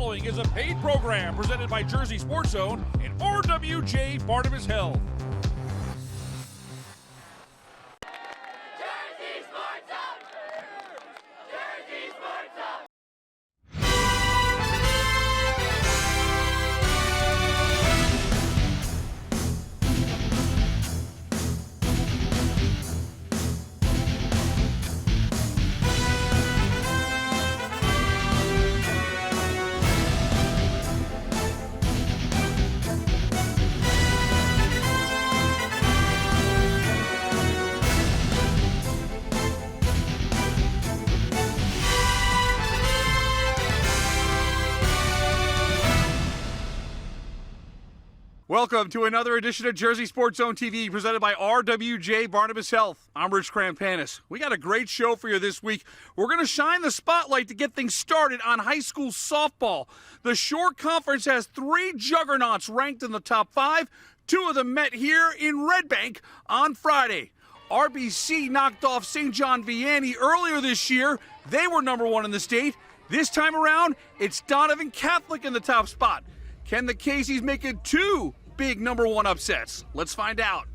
following is a paid program presented by Jersey Sports Zone and RWJ Barnabas Health. Welcome to another edition of Jersey Sports Zone TV presented by RWJ Barnabas Health. I'm Rich Krampanis. We got a great show for you this week. We're going to shine the spotlight to get things started on high school softball. The Shore Conference has 3 juggernauts ranked in the top 5. 2 of them met here in Red Bank on Friday. RBC knocked off St. John Vianney earlier this year. They were number 1 in the state. This time around, it's Donovan Catholic in the top spot. Can the Caseys make it 2 big number 1 upsets? Let's find out.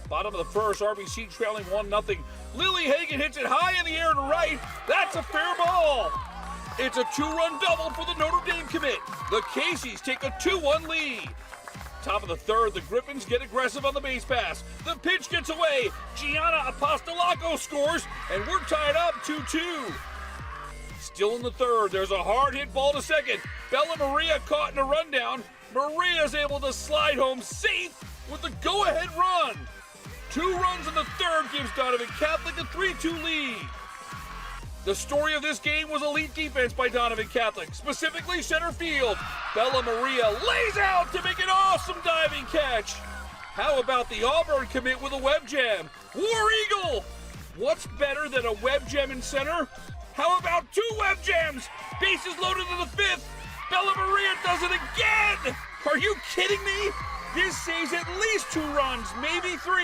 Bottom of the first, RBC trailing 1-0. Lily Hagan hits it high in the air to right. That's a fair ball. It's a 2-run double for the Notre Dame commit. The Caseys take a 2-1 lead. Top of the third, the Griffins get aggressive on the base pass. The pitch gets away. Gianna Apostolaco scores, and we're tied up 2-2. Still in the third, there's a hard hit ball to second. Bella Maria caught in a rundown. Maria's able to slide home safe with the go-ahead run. 2 runs in the third gives Donovan Catholic a 3-2 lead. The story of this game was elite defense by Donovan Catholic, specifically center field. Bella Maria lays out to make an awesome diving catch. How about the Auburn commit with a web jam? War Eagle! What's better than a web jam in center? How about 2 web jams? Bases loaded to the 5th. Bella Maria does it again! Are you kidding me? This saves at least 2 runs, maybe 3.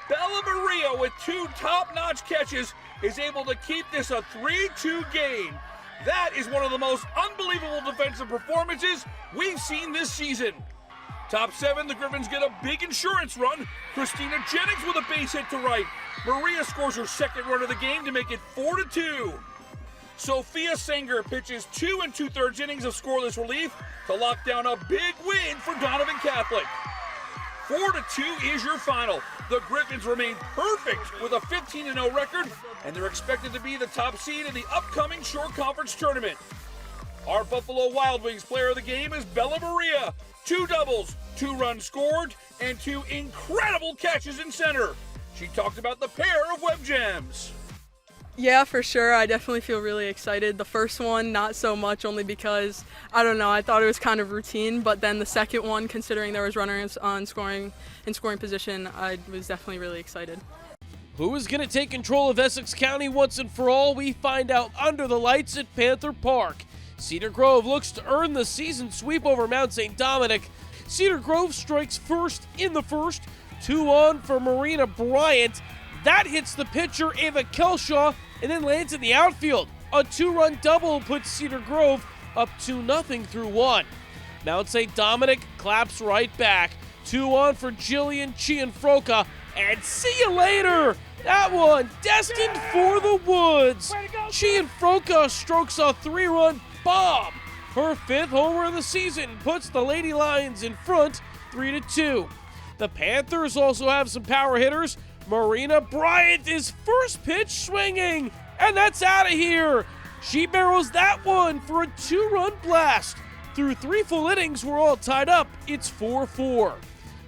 Bella Maria with 2 top-notch catches is able to keep this a 3-2 game. That is one of the most unbelievable defensive performances we've seen this season. Top 7, the Griffins get a big insurance run. Christina Jennings with a base hit to right. Maria scores her 2nd run of the game to make it 4-2. Sophia Sanger pitches 2 2/3 innings of scoreless relief to lock down a big win for Donovan Catholic. 4-2 is your final. The Griffins remain perfect with a 15-0 record, and they're expected to be the top seed in the upcoming Shore Conference tournament. Our Buffalo Wild Wings player of the game is Bella Maria. 2 doubles, 2 runs scored, and 2 incredible catches in center. She talked about the pair of web jams. Yeah, for sure. I definitely feel really excited. The first one, not so much, only because, I don't know, I thought it was kind of routine. But then the second one, considering there was runners on scoring position, I was definitely really excited. Who is going to take control of Essex County once and for all? We find out under the lights at Panther Park. Cedar Grove looks to earn the season sweep over Mount St. Dominic. Cedar Grove strikes first in the first. 2 on for Marina Bryant. That hits the pitcher, Ava Kelshaw, and then lands in the outfield. A 2-run double puts Cedar Grove up 2-0 through 1. Mount St. Dominic claps right back. 2 on for Jillian Cianfrocca, and see you later! That one destined for the woods. Cianfrocca strokes a 3-run bomb. Her 5th homer of the season puts the Lady Lions in front 3-2. The Panthers also have some power hitters. Marina Bryant is first pitch swinging, and that's out of here. She barrels that one for a 2-run blast. Through 3 full innings, we're all tied up. It's 4-4.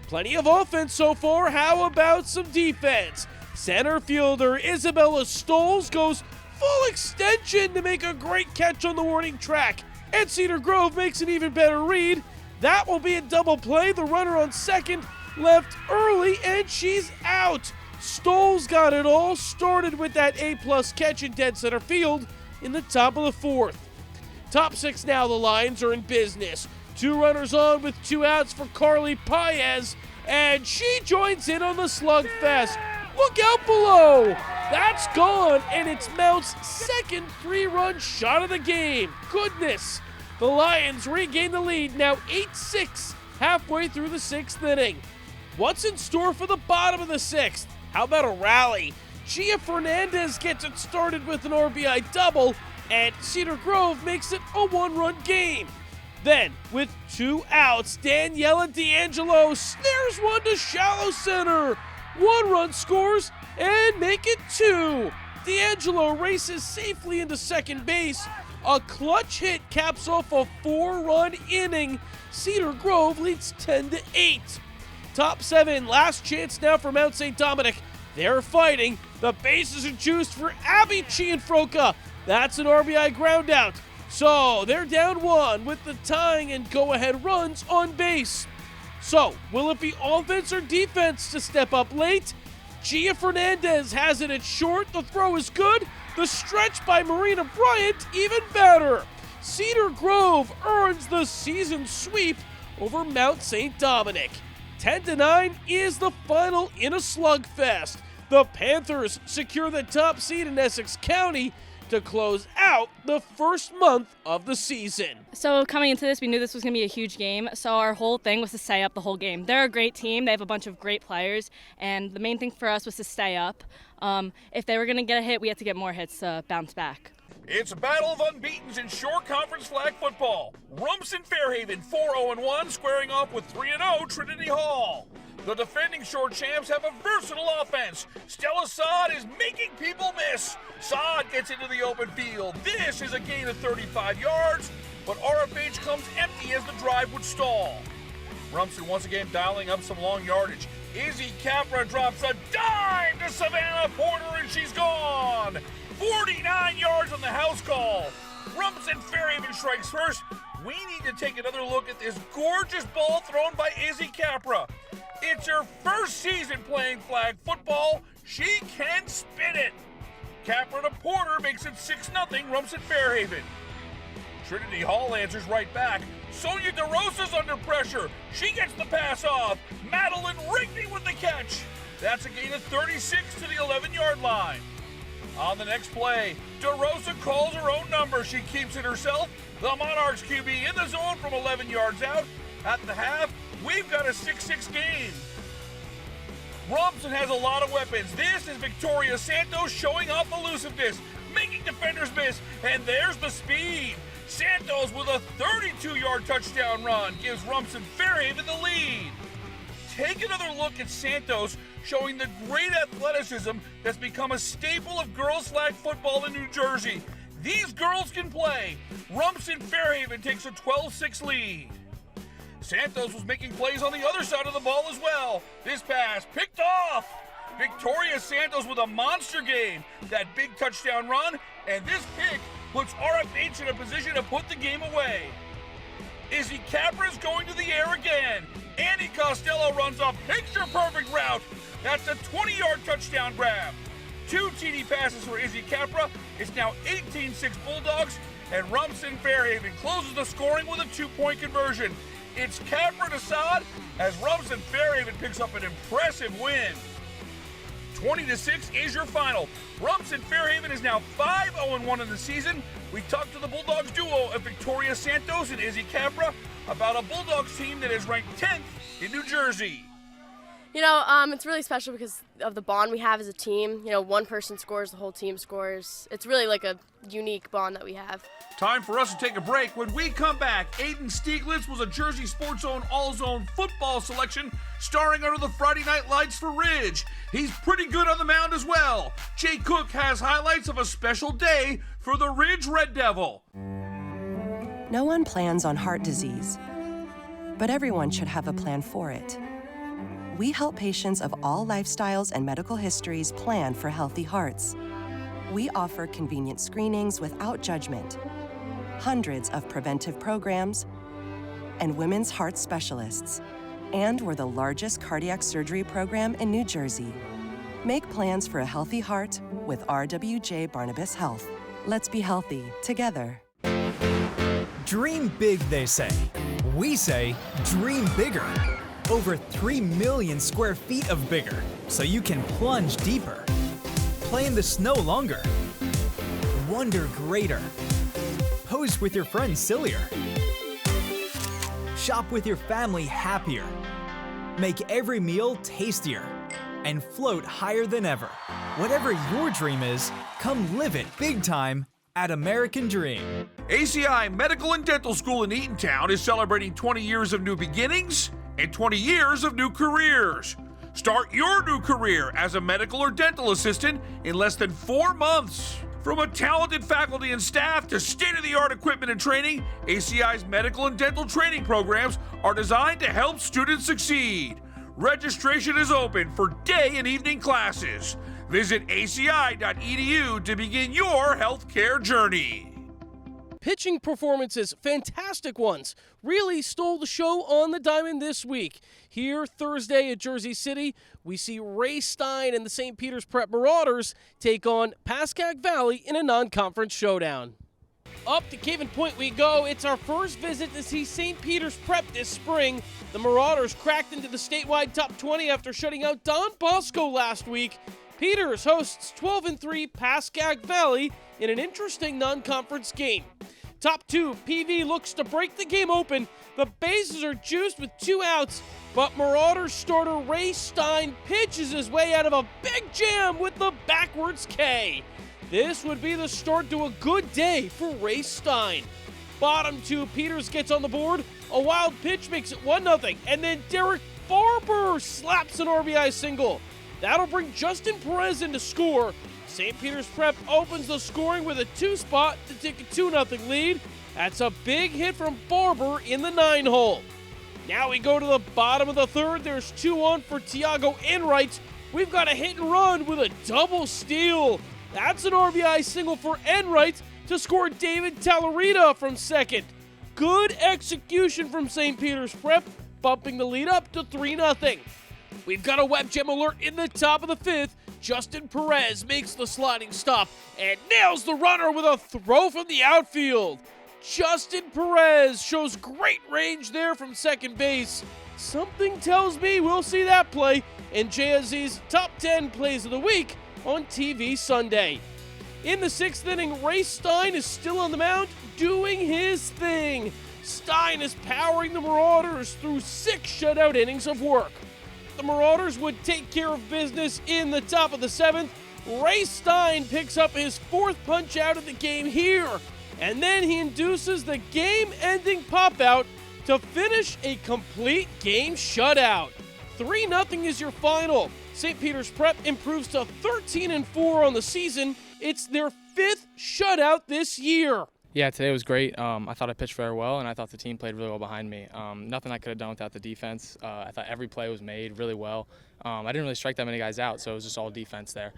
Plenty of offense so far. How about some defense? Center fielder Isabella Stoles goes full extension to make a great catch on the warning track. And Cedar Grove makes an even better read. That will be a double play. The runner on second left early, and she's out. Stoles got it all started with that A-plus catch in dead center field in the top of the 4th. Top 6 now, the Lions are in business. 2 runners on with 2 outs for Carly Paez, and she joins in on the slugfest. Look out below! That's gone, and it's Mount's second 3-run shot of the game. Goodness. The Lions regain the lead, now 8-6, halfway through the 6th inning. What's in store for the bottom of the 6th? How about a rally? Gia Fernandez gets it started with an RBI double, and Cedar Grove makes it a 1-run game. Then, with 2 outs, Daniela D'Angelo snares one to shallow center. 1 run scores and make it 2. D'Angelo races safely into second base. A clutch hit caps off a 4-run inning. Cedar Grove leads 10-8. Top 7, last chance now for Mount St. Dominic. They're fighting. The bases are juiced for Abby Cianfrocca. That's an RBI groundout. So they're down 1 with the tying and go-ahead runs on base. So, will it be offense or defense to step up late? Gia Fernandez has it at short. The throw is good. The stretch by Marina Bryant even better. Cedar Grove earns the season sweep over Mount St. Dominic. 10-9 is the final in a slugfest. The Panthers secure the top seed in Essex County to close out the first month of the season. So coming into this, we knew this was going to be a huge game, so our whole thing was to stay up the whole game. They're a great team. They have a bunch of great players, and the main thing for us was to stay up. If they were going to get a hit, we had to get more hits to bounce back. It's a battle of unbeatens in Shore Conference flag football. Rumson Fairhaven 4-0-1, squaring off with 3-0 Trinity Hall. The defending Shore champs have a versatile offense. Stella Saad is making people miss. Saad gets into the open field. This is a gain of 35 yards, but RFH comes empty as the drive would stall. Rumson once again dialing up some long yardage. Izzy Capra drops a dime to Savannah Porter, and she's gone. 49 yards on the house call. Rumson Fairhaven strikes first. We need to take another look at this gorgeous ball thrown by Izzy Capra. It's her first season playing flag football. She can spin it. Capra to Porter makes it 6-0 Rumson Fairhaven. Trinity Hall answers right back. Sonia DeRosa's under pressure. She gets the pass off. Madeline Rigney with the catch. That's a gain of 36 to the 11-yard line. On the next play, DeRosa calls her own number. She keeps it herself. The Monarchs QB in the zone from 11 yards out. At the half, we've got a 6-6 game. Rumson has a lot of weapons. This is Victoria Santos showing off elusiveness, making defenders miss, and there's the speed. Santos with a 32-yard touchdown run gives Rumson Fairhaven the lead. Take another look at Santos showing the great athleticism that's become a staple of girls flag football in New Jersey. These girls can play. Rumson Fairhaven takes a 12-6 lead. Santos was making plays on the other side of the ball as well. This pass picked off. Victoria Santos with a monster game. That big touchdown run, and this pick puts RFH in a position to put the game away. Izzy Capra's going to the air again. Andy Costello runs a picture-perfect route. That's a 20-yard touchdown grab. 2 TD passes for Izzy Capra. It's now 18-6 Bulldogs, and Rumson Fairhaven closes the scoring with a 2-point conversion. It's Capra to Saad as Rumson Fairhaven picks up an impressive win. 20-6 is your final. Rumson Fairhaven is now 5-0-1 in the season. We talked to the Bulldogs duo of Victoria Santos and Izzy Capra about a Bulldogs team that is ranked 10th in New Jersey. You know, it's really special because of the bond we have as a team. You know, one person scores, the whole team scores. It's really like a unique bond that we have. Time for us to take a break. When we come back, Aiden Stieglitz was a Jersey Sports Zone All-Zone football selection starring under the Friday night lights for Ridge. He's pretty good on the mound as well. Jay Cook has highlights of a special day for the Ridge Red Devil. No one plans on heart disease, but everyone should have a plan for it. We help patients of all lifestyles and medical histories plan for healthy hearts. We offer convenient screenings without judgment, hundreds of preventive programs, and women's heart specialists. And we're the largest cardiac surgery program in New Jersey. Make plans for a healthy heart with RWJ Barnabas Health. Let's be healthy together. Dream big, they say. We say dream bigger. Over 3 million square feet of bigger, so you can plunge deeper. Play in the snow longer. Wonder greater. Pose with your friends sillier. Shop with your family happier. Make every meal tastier. And float higher than ever. Whatever your dream is, come live it big time at American Dream. ACI Medical and Dental School in Eatontown is celebrating 20 years of new beginnings and 20 years of new careers. Start your new career as a medical or dental assistant in less than 4 months. From a talented faculty and staff to state-of-the-art equipment and training, ACI's medical and dental training programs are designed to help students succeed. Registration is open for day and evening classes. Visit aci.edu to begin your healthcare journey. Pitching performances, fantastic ones, really stole the show on the diamond this week. Here Thursday at Jersey City, we see Ray Stein and the St. Peter's Prep Marauders take on Pascack Valley in a non-conference showdown. Up to Caven Point we go. It's our first visit to see St. Peter's Prep this spring. The Marauders cracked into the statewide top 20 after shutting out Don Bosco last week. Peters hosts 12-3 Pascack Valley in an interesting non-conference game. Top 2, PV looks to break the game open. The bases are juiced with 2 outs, but Marauders starter Ray Stein pitches his way out of a big jam with the backwards K. This would be the start to a good day for Ray Stein. Bottom 2, Peters gets on the board. A wild pitch makes it 1-0, and then Derek Barber slaps an RBI single. That'll bring Justin Perez in to score. St. Peter's Prep opens the scoring with a 2 spot to take a 2-0 lead. That's a big hit from Barber in the 9-hole. Now we go to the bottom of the 3rd. There's 2 on for Tiago Enright. We've got a hit and run with a double steal. That's an RBI single for Enright to score David Talarita from second. Good execution from St. Peter's Prep, bumping the lead up to 3-0. We've got a web gem alert in the top of the 5th. Justin Perez makes the sliding stop and nails the runner with a throw from the outfield. Justin Perez shows great range there from second base. Something tells me we'll see that play in JSZ's Top 10 Plays of the Week on TV Sunday. In the 6th inning, Ray Stein is still on the mound doing his thing. Stein is powering the Marauders through 6 shutout innings of work. The Marauders would take care of business in the top of the 7th. Ray Stein picks up his 4th punch out of the game here, and then he induces the game-ending pop-out to finish a complete game shutout. 3-0 is your final. St. Peter's Prep improves to 13-4 on the season. It's their 5th shutout this year. Yeah, today was great. I thought I pitched very well, and I thought the team played really well behind me. Nothing I could have done without the defense. I thought every play was made really well. I didn't really strike that many guys out, so it was just all defense there.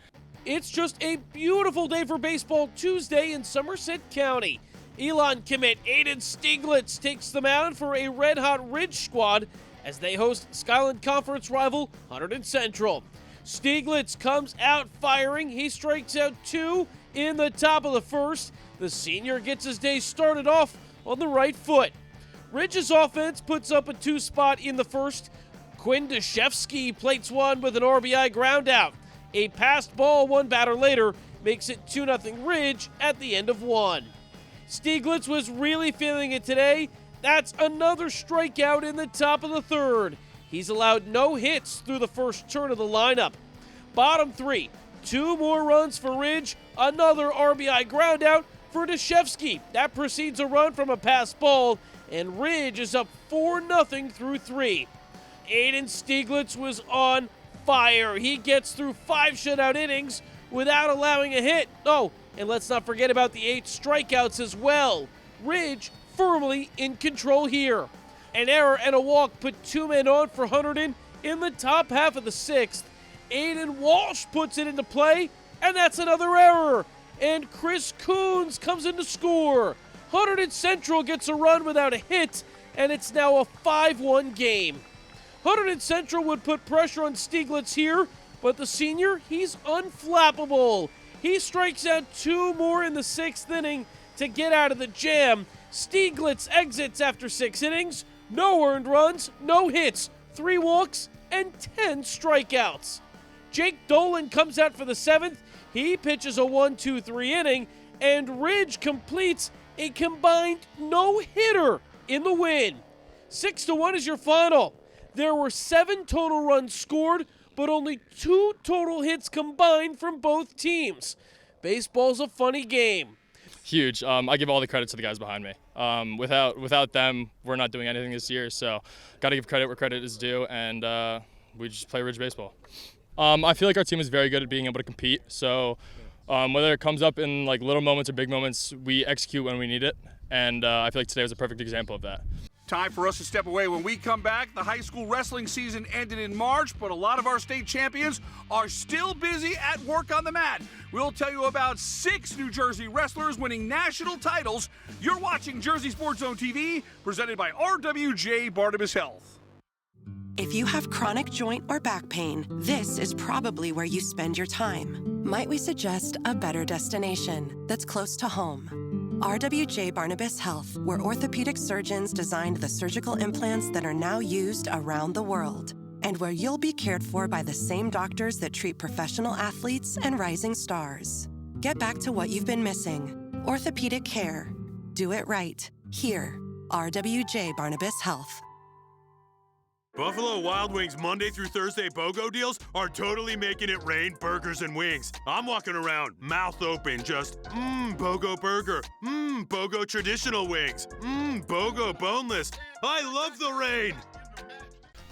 It's just a beautiful day for baseball Tuesday in Somerset County. Elon commit Aiden Stieglitz takes the mound for a red-hot Ridge squad as they host Skyland Conference rival Hunterdon Central. Stieglitz comes out firing. He strikes out 2 in the top of the 1st. The senior gets his day started off on the right foot. Ridge's offense puts up a 2 spot in the 1st. Quinn Deshevsky plates one with an RBI ground out. A passed ball 1 batter later makes it 2-0 Ridge at the end of 1. Stieglitz was really feeling it today. That's another strikeout in the top of the 3rd. He's allowed no hits through the first turn of the lineup. Bottom 3, 2 more runs for Ridge, another RBI ground out for Deshevsky. That precedes a run from a passed ball, and Ridge is up 4-0 through 3. Aiden Stieglitz was on fire. He gets through 5 shutout innings without allowing a hit. Oh, and let's not forget about the 8 strikeouts as well. Ridge firmly in control here. An error and a walk put 2 men on for Hunterdon in the top half of the 6th. Aiden Walsh puts it into play, and that's another error. And Chris Coons comes in to score. Hunterdon Central gets a run without a hit, and it's now a 5-1 game. Hunterdon Central would put pressure on Stieglitz here, but the senior, he's unflappable. He strikes out 2 more in the 6th inning to get out of the jam. Stieglitz exits after 6 innings. No earned runs, no hits, 3 walks, and 10 strikeouts. Jake Dolan comes out for the 7th. He pitches a 1-2-3 inning, and Ridge completes a combined no-hitter in the win. 6-1 is your final. There were 7 total runs scored, but only 2 total hits combined from both teams. Baseball's a funny game. Huge. I give all the credit to the guys behind me. Without them, we're not doing anything this year. So, got to give credit where credit is due, and we just play Ridge baseball. I feel like our team is very good at being able to compete. So, whether it comes up in like little moments or big moments, we execute when we need it, and I feel like today was a perfect example of that. Time for us to step away. When we come back, the high school wrestling season ended in March, but a lot of our state champions are still busy at work on the mat. We'll tell you about 6 New Jersey wrestlers winning national titles. You're watching Jersey Sports Zone TV, presented by RWJ Barnabas Health. If you have chronic joint or back pain, this is probably where you spend your time. Might we suggest a better destination that's close to home? RWJ Barnabas Health, where orthopedic surgeons designed the surgical implants that are now used around the world, and where you'll be cared for by the same doctors that treat professional athletes and rising stars. Get back to what you've been missing. Orthopedic care. Do it right. Here, RWJ Barnabas Health. Buffalo Wild Wings Monday through Thursday BOGO deals are totally making it rain burgers and wings. I'm walking around, mouth open, just, BOGO burger, BOGO traditional wings, BOGO boneless. I love the rain.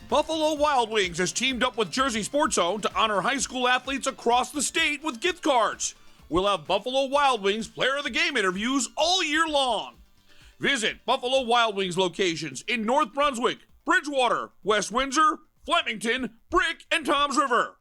Buffalo Wild Wings has teamed up with Jersey Sports Zone to honor high school athletes across the state with gift cards. We'll have Buffalo Wild Wings Player of the Game interviews all year long. Visit Buffalo Wild Wings locations in North Brunswick, Bridgewater, West Windsor, Flemington, Brick, and Toms River.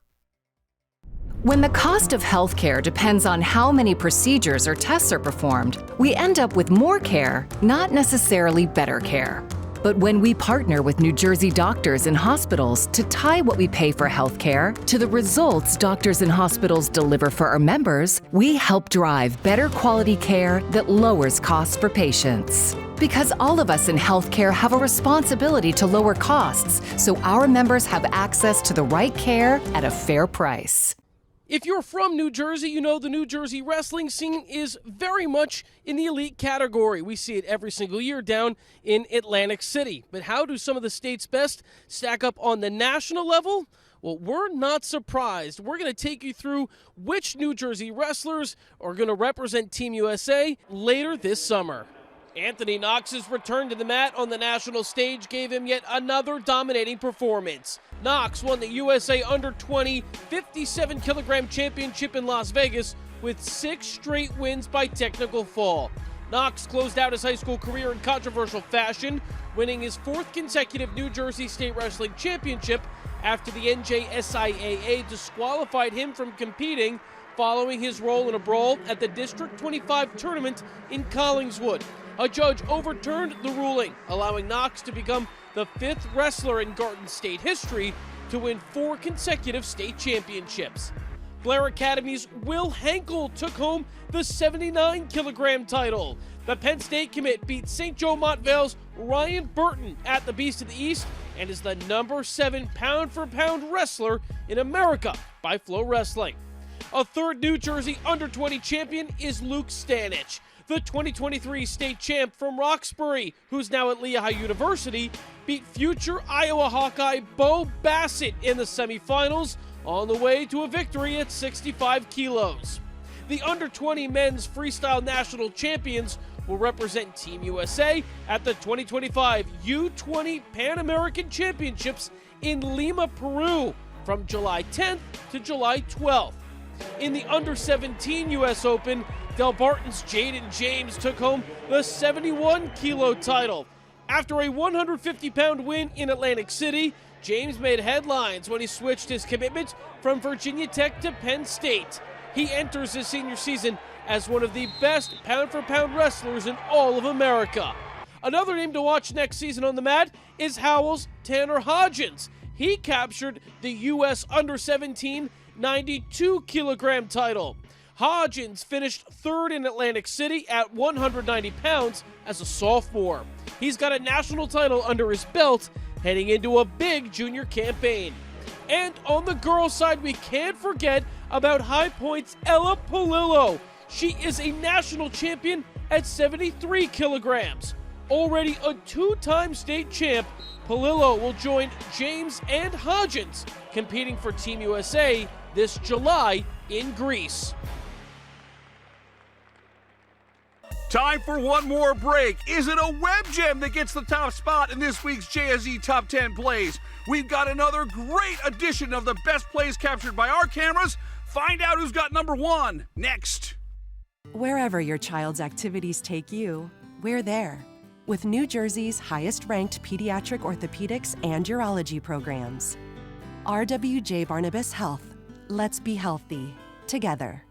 When the cost of healthcare depends on how many procedures or tests are performed, we end up with more care, not necessarily better care. But when we partner with New Jersey doctors and hospitals to tie what we pay for healthcare to the results doctors and hospitals deliver for our members, we help drive better quality care that lowers costs for patients. Because all of us in healthcare have a responsibility to lower costs so our members have access to the right care at a fair price. If you're from New Jersey, you know the New Jersey wrestling scene is very much in the elite category. We see it every single year down in Atlantic City. But how do some of the state's best stack up on the national level? Well, we're not surprised. We're going to take you through which New Jersey wrestlers are going to represent Team USA later this summer. Anthony Knox's return to the mat on the national stage gave him yet another dominating performance. Knox won the USA Under-20 57-kilogram championship in Las Vegas with 6 straight wins by technical fall. Knox closed out his high school career in controversial fashion, winning his 4th consecutive New Jersey State Wrestling Championship after the NJSIAA disqualified him from competing following his role in a brawl at the District 25 tournament in Collingswood. A judge overturned the ruling, allowing Knox to become the 5th wrestler in Garden State history to win 4 consecutive state championships. Blair Academy's Will Henkel took home the 79-kilogram title. The Penn State commit beat St. Joe Montvale's Ryan Burton at the Beast of the East and is the number 7 pound-for-pound wrestler in America by Flow Wrestling. A 3rd New Jersey Under-20 champion is Luke Stanich. The 2023 state champ from Roxbury, who's now at Lehigh University, beat future Iowa Hawkeye Bo Bassett in the semifinals on the way to a victory at 65 kilos. The Under-20 men's freestyle national champions will represent Team USA at the 2025 U20 Pan American Championships in Lima, Peru from July 10th to July 12th. In the Under-17 U.S. Open, Delbarton's Jaden James took home the 71-kilo title. After a 150-pound win in Atlantic City, James made headlines when he switched his commitment from Virginia Tech to Penn State. He enters his senior season as one of the best pound-for-pound wrestlers in all of America. Another name to watch next season on the mat is Howell's Tanner Hodgins. He captured the U.S. Under-17 92-kilogram title. Hodgins finished 3rd in Atlantic City at 190 pounds as a sophomore. He's got a national title under his belt heading into a big junior campaign. And on the girls' side, we can't forget about High Point's Ella Polillo. She is a national champion at 73 kilograms. Already a two-time state champ, Polillo will join James and Hodgins competing for Team USA this July in Greece. Time for one more break. Is it a web gem that gets the top spot in this week's JSE Top 10 Plays? We've got another great edition of the best plays captured by our cameras. Find out who's got number one next. Wherever your child's activities take you, we're there. With New Jersey's highest-ranked pediatric orthopedics and urology programs. RWJ Barnabas Health. Let's be healthy together.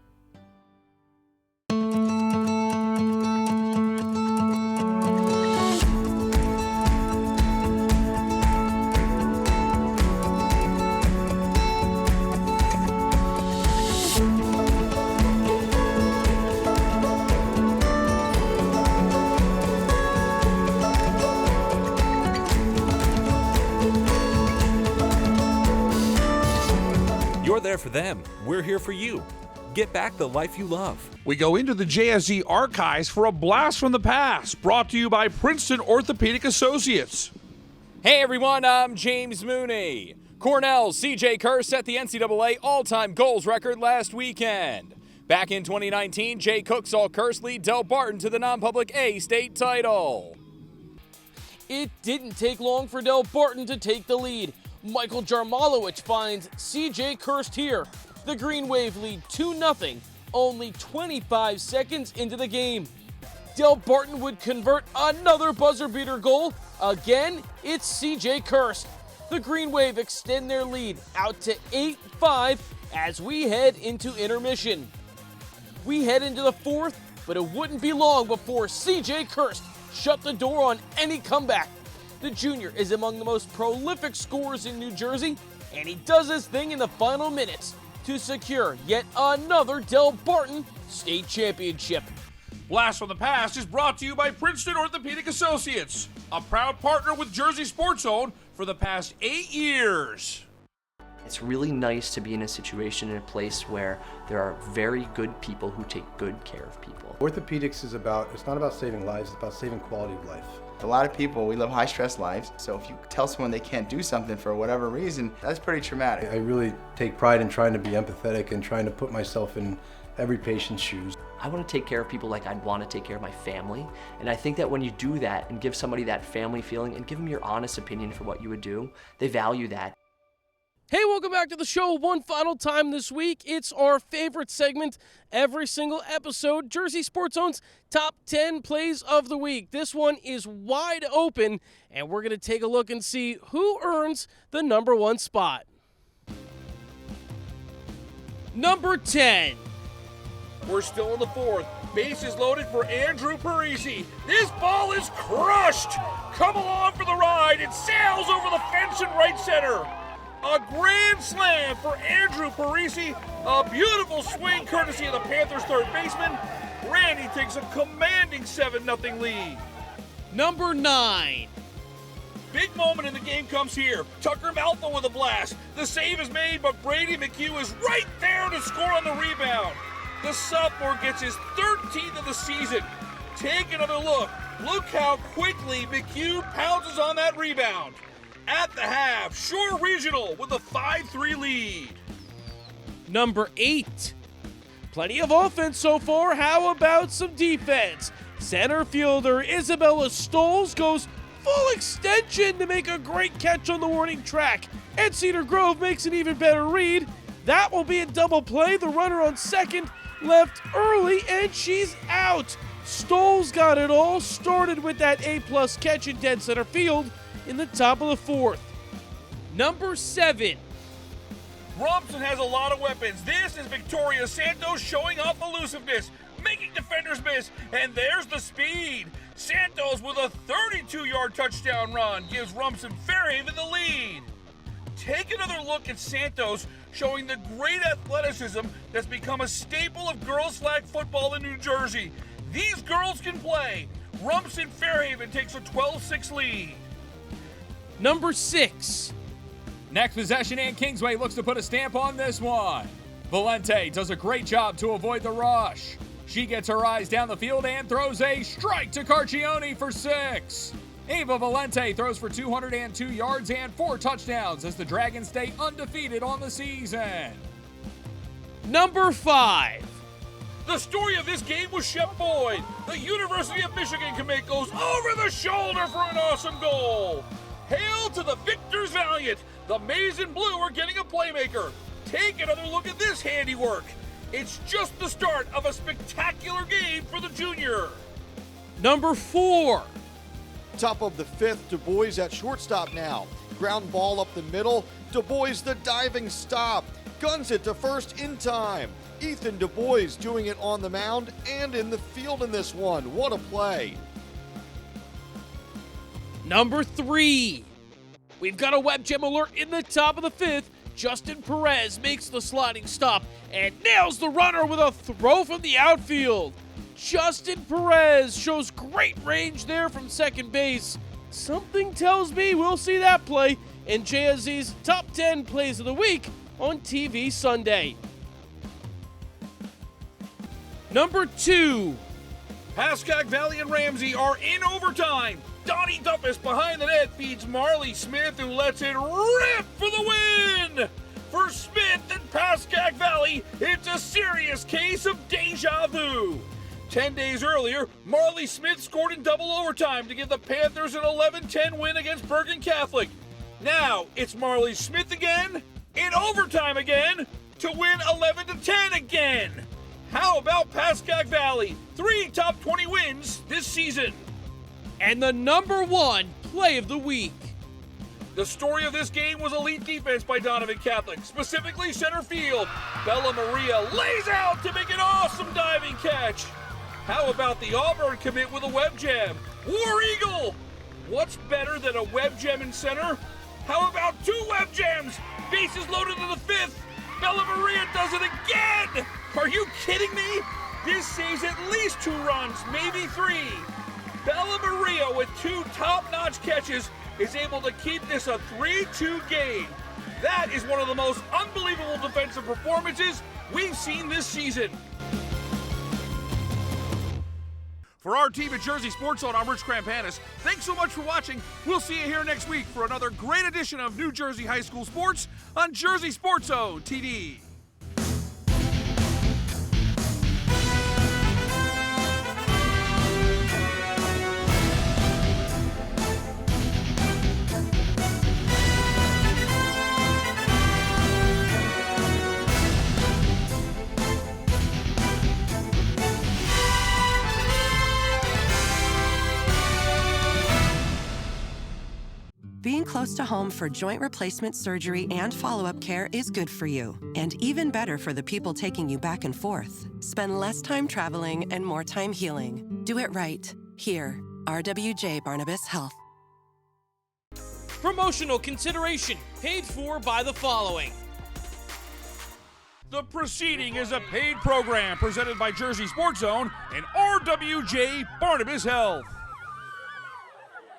You're there for them. We're here for you. Get back the life you love. We go into the JSE archives for a blast from the past, brought to you by Princeton Orthopedic Associates. Hey everyone, I'm James Mooney. Cornell's C.J. Kerr set the NCAA all-time goals record last weekend. Back in 2019, Jay Cook saw Kerr lead Del Barton to the non-public A state title. It didn't take long for Del Barton to take the lead. Michael Jarmolowicz finds C.J. Kirst here. The Green Wave lead 2-0, only 25 seconds into the game. Del Barton would convert another buzzer-beater goal. Again, it's C.J. Kirst. The Green Wave extend their lead out to 8-5 as we head into intermission. We head into the fourth, but it wouldn't be long before C.J. Kirst shut the door on any comeback. The junior is among the most prolific scorers in New Jersey, and he does his thing in the final minutes to secure yet another Del Barton state championship. Blast from the Past is brought to you by Princeton Orthopedic Associates, a proud partner with Jersey Sports Zone for the past 8 years. It's really nice to be in a situation, in a place where there are very good people who take good care of people. Orthopedics is it's not about saving lives, it's about saving quality of life. A lot of people, we live high-stress lives, so if you tell someone they can't do something for whatever reason, that's pretty traumatic. I really take pride in trying to be empathetic and trying to put myself in every patient's shoes. I want to take care of people like I'd want to take care of my family, and I think that when you do that and give somebody that family feeling and give them your honest opinion for what you would do, they value that. Hey, welcome back to the show one final time this week. It's our favorite segment every single episode, Jersey Sports Zone's Top 10 Plays of the Week. This one is wide open, and we're going to take a look and see who earns the number one spot. Number 10. We're still in the fourth. Bases loaded for Andrew Parisi. This ball is crushed. Come along for the ride. It sails over the fence in right center. A grand slam for Andrew Parisi. A beautiful swing courtesy of the Panthers' third baseman. Randy takes a commanding 7-0 lead. Number 9. Big moment in the game comes here. Tucker Malfa with a blast. The save is made, but Brady McHugh is right there to score on the rebound. The sophomore gets his 13th of the season. Take another look. Look how quickly McHugh pounces on that rebound. At the half, Shore Regional with a 5-3 lead. Number 8. Plenty of offense so far. How about some defense? Center fielder Isabella Stoles goes full extension to make a great catch on the warning track. And Cedar Grove makes an even better read. That will be a double play. The runner on second left early, and she's out. Stoles got it all started with that A-plus catch in dead center field in the top of the fourth. Number 7. Rumson has a lot of weapons. This is Victoria Santos showing off elusiveness, making defenders miss, and there's the speed. Santos with a 32-yard touchdown run gives Rumson Fairhaven the lead. Take another look at Santos showing the great athleticism that's become a staple of girls flag football in New Jersey. These girls can play. Rumson Fairhaven takes a 12-6 lead. Number 6. Next possession, and Kingsway looks to put a stamp on this one. Valente does a great job to avoid the rush. She gets her eyes down the field and throws a strike to Carcione for 6. Ava Valente throws for 202 yards and 4 touchdowns as the Dragons stay undefeated on the season. Number 5. The story of this game was Shep Boyd. The University of Michigan commit goes over the shoulder for an awesome goal. Hail to the victors valiant. The Maize and Blue are getting a playmaker. Take another look at this handiwork. It's just the start of a spectacular game for the junior. Number 4. Top of the 5th, Du Bois at shortstop now. Ground ball up the middle. Du Bois the diving stop. Guns it to first in time. Ethan Du Bois doing it on the mound and in the field in this one. What a play. Number 3. We've got a web gem alert in the top of the 5th. Justin Perez makes the sliding stop and nails the runner with a throw from the outfield. Justin Perez shows great range there from second base. Something tells me we'll see that play in JSZ's Top 10 Plays of the Week on TV Sunday. Number 2. Pascack Valley and Ramsey are in overtime. Donnie Duffus behind the net feeds Marley Smith, who lets it rip for the win. For Smith and Pascack Valley, it's a serious case of deja vu. 10 days earlier, Marley Smith scored in double overtime to give the Panthers an 11-10 win against Bergen Catholic. Now it's Marley Smith again, in overtime again, to win 11-10 again. How about Pascack Valley? 3 top 20 wins this season. And the number 1 play of the week. The story of this game was elite defense by Donovan Catholic, specifically center field. Bella Maria lays out to make an awesome diving catch. How about the Auburn commit with a web gem? War Eagle! What's better than a web gem in center? How about 2 web gems? Bases loaded to the 5th. Bella Maria does it again! Are you kidding me? This saves at least 2 runs, maybe 3. Bella Maria with 2 top-notch catches is able to keep this a 3-2 game. That is one of the most unbelievable defensive performances we've seen this season. For our team at Jersey Sports Zone, I'm Rich Krampanis. Thanks so much for watching. We'll see you here next week for another great edition of New Jersey High School Sports on Jersey Sports Zone TV. Being close to home for joint replacement surgery and follow-up care is good for you, and even better for the people taking you back and forth. Spend less time traveling and more time healing. Do it right. Here, RWJ Barnabas Health. Promotional consideration paid for by the following. The proceeding is a paid program presented by Jersey Sports Zone and RWJ Barnabas Health.